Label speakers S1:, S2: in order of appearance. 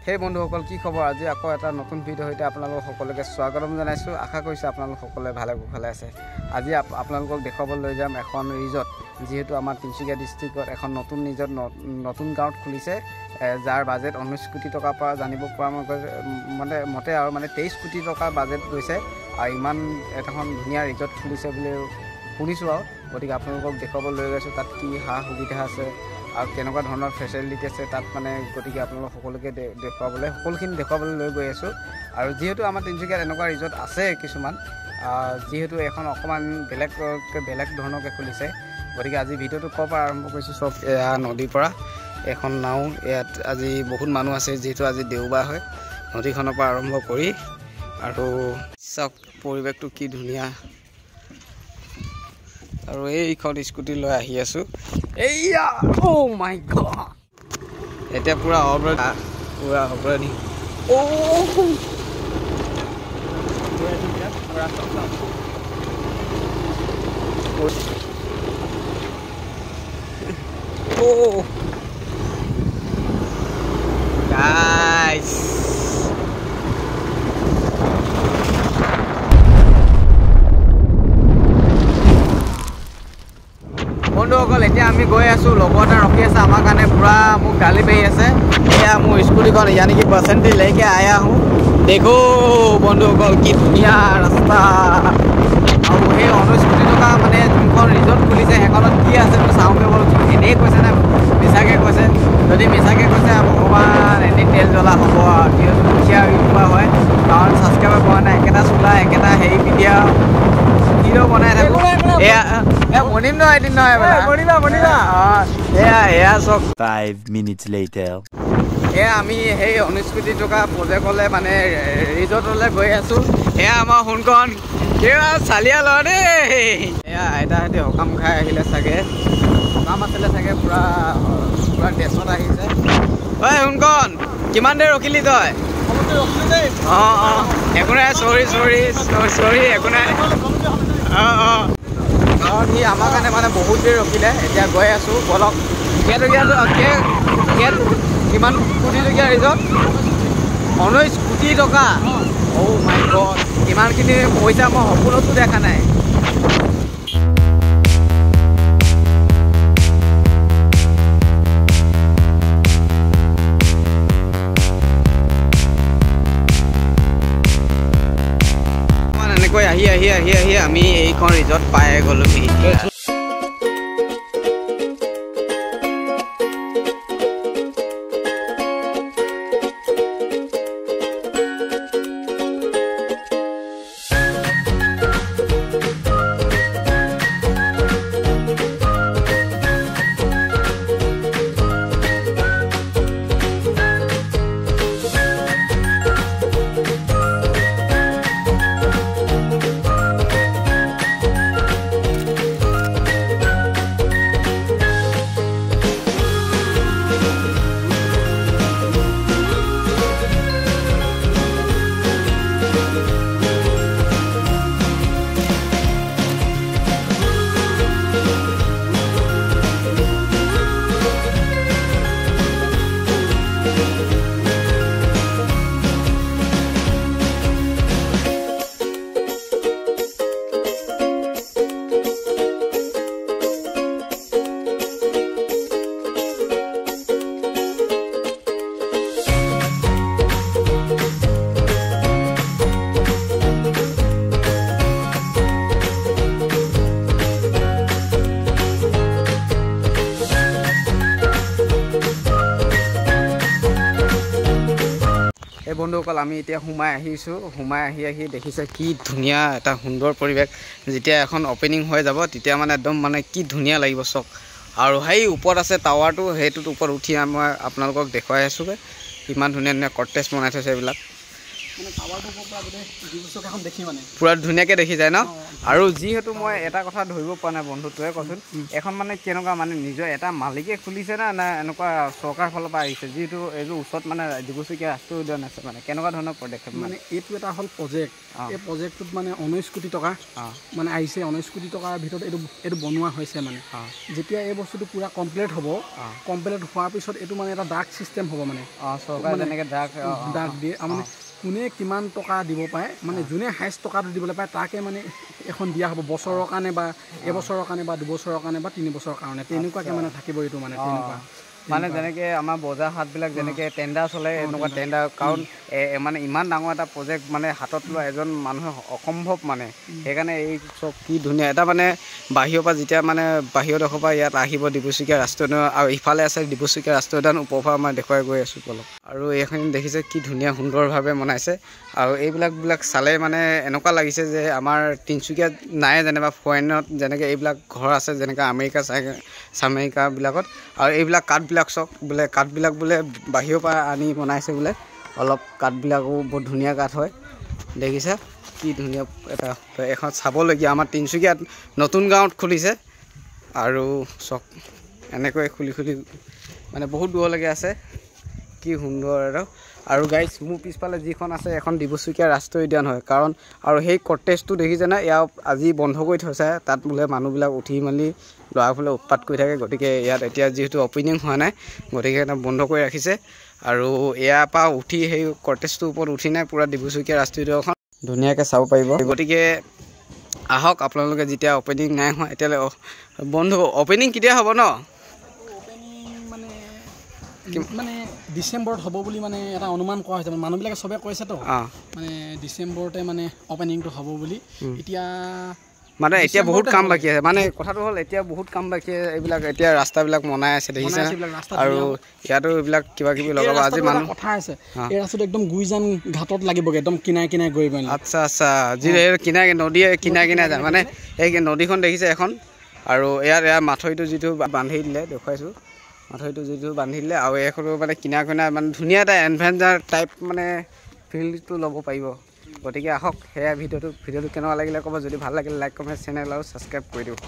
S1: हे বন্ধুসকল কি খবৰ আজি আকৌ এটা নতুন ভিডিও হইতে আপোনালোক সকলোকে স্বাগতম জনাইছো আশা কৰিছো আপোনালোক সকলে ভালে কুশলে আছে আজি আপোনালোকক দেখাবলৈ লৈ যাম এখন ৰিজৰ্ট যেহেতু আমাৰ তিনচুকীয়া ডিস্ট্ৰিক্টত এখন নতুন ৰিজৰ্ট নতুন গাঁৱত খুলিছে যাৰ বাজেট 19 কোটি টকা পৰা জানিব পৰা মানে মতে আৰু মানে 23 কোটি টকা বাজেট গৈছে আৰু ইমান এখন ধুনীয়া ৰিজৰ্ট খুলিছে বুলি শুনিছো আৰু গতিকে আপোনালোকক দেখাবলৈ লৈ গৈছো তাত কি হা সুবিধা আছে আৰু কেনেকুৱা ধৰণৰ ফেচিলিটি আছে তাত মানে গতিকে আপোনালোক সকলোকে দেখাবলৈ সকলোখিনি দেখাবলৈ লৈ গৈ আছো আৰু যেহেতু আমাৰ তিনচুকীয়াত এনেকুৱা ৰিজৰ্ট আছে কিছুমান যেহেতু এখন অকমান বেলেগ ধৰণৰকে খুলিছে গতিকে আজি ভিডিওটো ক'ৰ পৰা আৰম্ভ কৰিছো সব এয়া নদীৰ পৰা এখন নাও ইয়াত আজি বহুত মানুহ আছে যেহেতু আজি দেওবাৰ হয় নদীখনৰ পৰা আৰম্ভ কৰি আৰু সব পৰিৱেশটো কি ধুনীয়া আৰু এইখন স্কুটি লৈ আহি আছো এইয়া ও মাই গড এটা পুৰা অবৰাধি ও ও গাইস বন্ধুসকল এতিয়া আমি গৈ আছো লগতে ৰখি আছে আমাৰ কাৰণে পুৰা মোক গালি পাৰি আছে এয়া মোৰ স্কুটিখন यानी कि परसेंटेज लेके आया हूं देखो বন্ধুসকল কি ধুনীয়া ৰাস্তা আৰু এই 19 কোটি টকা মানে যোনখন ৰিজৰ্ট খুলিছে হেকনত কি আছে মই চাওঁ কেৱল এনেই কৈছে না মিছাকে কৈছে যদি মিছাকে কৈছে ভগৱান এনে তেল জ্বলা হ'ব কি দুখীয়া ইউটিউবাৰ হয় কাৰণ সাবস্ক্ৰাইবাৰ কৰা নাই একেটা চুলা একেটা হেৰি ভিডিও ভিডিও বনাই থাকো এয়া মনিম নহয় এদিন নহয় বনিবা এয়া চক
S2: 5 minutes later
S1: এয়া আমি সেই 19 কোটি টকা প্ৰজেক্টলে মানে ৰিজৰ্টলে গৈ আছো এয়া আমাৰ হুনকন কেয়া চালিয়া লৰে এয়া আইতাহঁতে হকাম খাই আহিলে চাগে হকাম আছিলে চাগে পুৰা ডেছত আহিছে ঐ হুনকন কিমান দেৰি ৰখিলি তই একো নাই চৰি একো নাই কাৰণ সি আমাৰ কাৰণে মানে বহুত দেৰি ৰখিলে এতিয়া গৈ আছো বলক কিমান কোটি টকীয়া ৰিজৰ্ট 19 কোটি টকা ও মাই গড ইমানখিনি পইচা মই সপোনতো দেখা নাই এনেকৈ আহি আমি এইখন ৰিজৰ্ট পাই গ'লোহি বন্ধুসকল আমি এতিয়া সোমাই আহি দেখিছে কি ধুনীয়া এটা সুন্দৰ পৰিৱেশ যেতিয়া এখন ওপেনিং হৈ যাব তেতিয়া মানে একদম মানে কি ধুনীয়া লাগিব চক আৰু হেই ওপৰত আছে টাৱাৰটো হেইটোৰ ওপৰত উঠি মই আপোনালোকক দেখুৱাই আছো কিমান ধুনীয়া কটেজ বনাই থৈছে এইবিলাক
S3: মানে টাৱাৰটোৰ পৰা গোটেই ডিব্ৰুচৈখোৱাখন দেখি মানে
S1: পুৰা ধুনীয়াকৈ দেখি যায় ন আৰু যিহেতু মই এটা কথা ধৰিব পৰা নাই বন্ধু তয়ে কচোন এখন মানে কেনেকুৱা মানে নিজৰ এটা মালিকে খুলিছে না এনেকুৱা চৰকাৰৰ ফালৰ পৰা আহিছে যিহেতু এইটো ওচৰত মানে ডিব্ৰুচৈখোৱা ৰাষ্ট্ৰীয় উদ্যান আছে মানে কেনেকুৱা ধৰণৰ পদক্ষেপ
S3: মানে এইটো এটা হ'ল প্ৰজেক্ট এই প্ৰজেক্টটোত মানে 19 কোটি টকা মানে আহিছে 19 কোটি টকাৰ ভিতৰত এইটো বনোৱা হৈছে মানে যেতিয়া এই বস্তুটো পুৰা কমপ্লিট হ'ব কমপ্লিট হোৱাৰ পিছত এইটো মানে এটা ডাক চিষ্টেম হ'ব মানে
S1: চৰকাৰে যেনেকৈ
S3: ডাক দিয়ে মানে কোনে কিমান টকা দিব পাৰে মানে যোনে হাইষ্ট টকাটো দিবলৈ পায় তাকে মানে এখন দিয়া হ'ব বছৰৰ কাৰণে বা এবছৰৰ কাৰণে বা 2 বছৰৰ কাৰণে বা 3 বছৰৰ কাৰণে তেনেকুৱাকৈ মানে থাকিব এইটো মানে তেনেকুৱা
S1: মানে যেনেকৈ আমাৰ বজাৰ হাটবিলাক যেনেকৈ টেণ্ডাৰ চলে এনেকুৱা টেণ্ডাৰ কাৰণ মানে ইমান ডাঙৰ এটা প্ৰজেক্ট মানে হাতত লোৱা এজন মানুহে অসম্ভৱ মানে সেইকাৰণে এই চব কি ধুনীয়া এটা মানে বাহিৰৰ পৰা যেতিয়া মানে বাহিৰৰ দেশৰ পৰা ইয়াত আহিব ডিব্ৰুচৈখোৱা ৰাষ্ট্ৰীয় উদ্যান আৰু ইফালে আছে ডিব্ৰুচৈখোৱা ৰাষ্ট্ৰীয় উদ্যান ওপৰৰ পৰা মই দেখুৱাই গৈ আছোঁ অলপ আৰু এইখিনি দেখিছে কি ধুনীয়া সুন্দৰভাৱে বনাইছে আৰু এইবিলাক চালে মানে এনেকুৱা লাগিছে যে আমাৰ তিনিচুকীয়াত নাই যেনিবা ফৰেইনত যেনেকৈ এইবিলাক ঘৰ আছে যেনেকৈ আমেৰিকাবিলাকত আৰু এইবিলাক কাঠবিলাক চাওক বোলে কাঠবিলাক বোলে বাহিৰৰ পৰা আনি বনাইছে বোলে অলপ কাঠবিলাকো বহুত ধুনীয়া কাঠ হয় দেখিছে কি ধুনীয়া এটা এখন চাবলগীয়া আমাৰ তিনিচুকীয়াত নতুন গাঁৱত খুলিছে আৰু চাওক এনেকৈ খুলি মানে বহুত দূৰলৈকে আছে কি সুন্দৰ আৰু গাইজ মোৰ পিছফালে যিখন আছে এখন ডিব্ৰুচৈখোৱা ৰাষ্ট্ৰীয় উদ্যান হয় কাৰণ আৰু সেই কটেজটো দেখিছে না ইয়াৰ আজি বন্ধ কৰি থৈছে তাত বোলে মানুহবিলাক উঠি মেলি ল'ৰাফালে উৎপাত কৰি থাকে গতিকে ইয়াত এতিয়া যিহেতু অপেনিং হোৱা নাই গতিকে এটা বন্ধ কৰি ৰাখিছে আৰু ইয়াৰ পৰা উঠি সেই কটেজটোৰ ওপৰত উঠি নাই পুৰা ডিব্ৰুচৈখোৱা ৰাষ্ট্ৰীয় উদ্যানখন ধুনীয়াকৈ চাব পাৰিব গতিকে আহক আপোনালোকে যেতিয়া অপেনিং নাই হোৱা এতিয়ালৈ বন্ধু অপেনিং কেতিয়া হ'ব ন
S3: মানে ডিচেম্বৰত হ'ব বুলি মানে এটা অনুমান কৰা হৈছে মানুহবিলাকে চবে কৈছেতো মানে ডিচেম্বৰতে মানে অপেনিংটো হ'ব বুলি এতিয়া
S1: মানে এতিয়া বহুত কাম বাকী আছে মানে কথাটো হ'ল এতিয়া বহুত কাম বাকী আছে এইবিলাক এতিয়া ৰাস্তাবিলাক বনাই আছে দেখিছে আৰু ইয়াতো এইবিলাক কিবা কিবি লগাব আজি মানুহ
S3: কথা আছে এই ৰাস্তাটো একদম গুইজান ঘাটত লাগিবগৈ একদম কিনাই গৈ গৈ
S1: আচ্ছা যি কিনাই নদীয়ে কিনাই যায় মানে এই নদীখন দেখিছে এখন আৰু ইয়াৰ মাথৰিটো যিটো বান্ধি দিলে দেখুৱাইছোঁ মাথৰিটো যিটো বান্ধি দিলে আৰু এইখনো মানে কিনাই মানে ধুনীয়া এটা এডভেঞ্চাৰ টাইপ মানে ফিল্ডটো ল'ব পাৰিব গতিকে আহক সেয়া ভিডিঅ'টো কেনেকুৱা লাগিলে ক'ব যদি ভাল লাগিলে লাইক কমেণ্ট চেনেল আৰু ছাবস্ক্ৰাইব কৰি দিওঁ